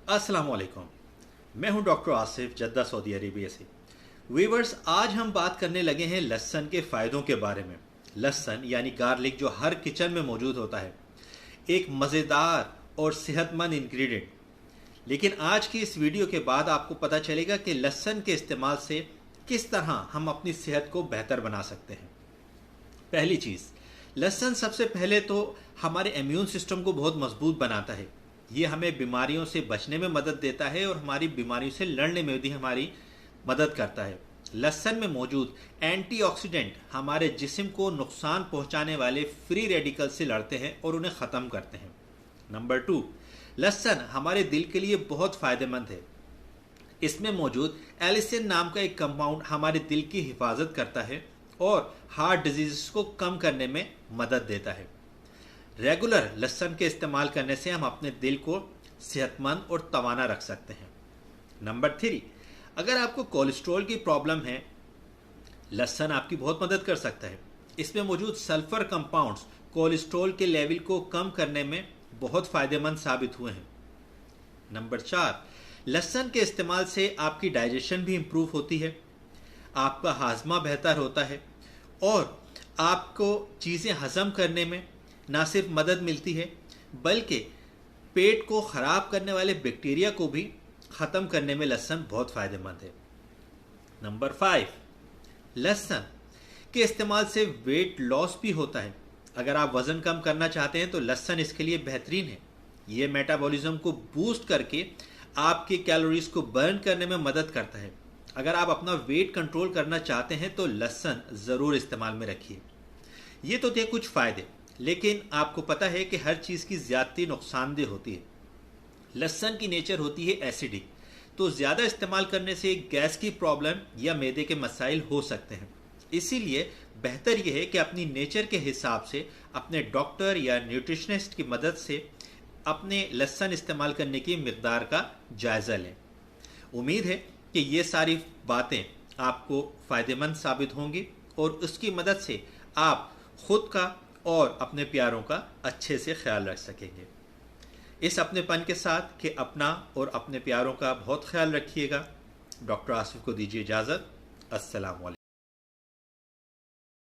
अस्सलाम वालेकुम। मैं हूं doctor Asif, Jeddah, Saudi Arabia से। वीवर्स, आज हम बात करने लगे हैं लहसुन के फ़ायदों के बारे में। लहसुन यानी गार्लिक जो हर किचन में मौजूद होता है, एक मज़ेदार और सेहतमंद इंग्रेडिएंट। लेकिन आज की इस वीडियो के बाद आपको पता चलेगा कि लहसुन के इस्तेमाल से किस तरह हम अपनी सेहत को बेहतर बना सकते हैं। पहली चीज़, लहसुन सबसे पहले तो हमारे इम्यून सिस्टम को बहुत मजबूत बनाता है। ये हमें बीमारियों से बचने में मदद देता है और हमारी बीमारियों से लड़ने में भी हमारी मदद करता है। लहसुन में मौजूद एंटीऑक्सीडेंट हमारे जिस्म को नुकसान पहुंचाने वाले फ्री रेडिकल से लड़ते हैं और उन्हें ख़त्म करते हैं। नंबर 2, लहसुन हमारे दिल के लिए बहुत फ़ायदेमंद है। इसमें मौजूद एलिसिन नाम का एक कंपाउंड हमारे दिल की हिफाजत करता है और हार्ट डिजीज़ को कम करने में मदद देता है। रेगुलर लहसुन के इस्तेमाल करने से हम अपने दिल को सेहतमंद और तवाना रख सकते हैं। नंबर 3, अगर आपको कोलेस्ट्रॉल की प्रॉब्लम है, लहसुन आपकी बहुत मदद कर सकता है। इसमें मौजूद सल्फर कंपाउंड्स कोलेस्ट्रॉल के लेवल को कम करने में बहुत फ़ायदेमंद साबित हुए हैं। नंबर 4, लहसुन के इस्तेमाल से आपकी डाइजेशन भी इम्प्रूव होती है, आपका हाजमा बेहतर होता है और आपको चीज़ें हज़म करने में ना सिर्फ मदद मिलती है बल्कि पेट को ख़राब करने वाले बैक्टीरिया को भी ख़त्म करने में लहसुन बहुत फ़ायदेमंद है। नंबर 5, लहसुन के इस्तेमाल से वेट लॉस भी होता है। अगर आप वज़न कम करना चाहते हैं तो लहसुन इसके लिए बेहतरीन है। ये मेटाबॉलिज्म को बूस्ट करके आपकी कैलोरीज को बर्न करने में मदद करता है। अगर आप अपना वेट कंट्रोल करना चाहते हैं तो लहसुन ज़रूर इस्तेमाल में रखिए। ये तो थे कुछ फ़ायदे, लेकिन आपको पता है कि हर चीज़ की ज़्यादती नुकसानदेह होती है। लहसुन की नेचर होती है एसिडिक, तो ज़्यादा इस्तेमाल करने से गैस की प्रॉब्लम या मैदे के मसाइल हो सकते हैं। इसीलिए बेहतर यह है कि अपनी नेचर के हिसाब से अपने डॉक्टर या न्यूट्रिशनिस्ट की मदद से अपने लहसुन इस्तेमाल करने की मिकदार का जायज़ा लें। उम्मीद है कि ये सारी बातें आपको फ़ायदेमंद साबित होंगी और उसकी मदद से आप ख़ुद का और अपने प्यारों का अच्छे से ख्याल रख सकेंगे। इस अपनेपन के साथ कि अपना और अपने प्यारों का बहुत ख्याल रखिएगा। डॉक्टर आसिफ को दीजिए इजाज़त। अस्सलाम वालेकुम।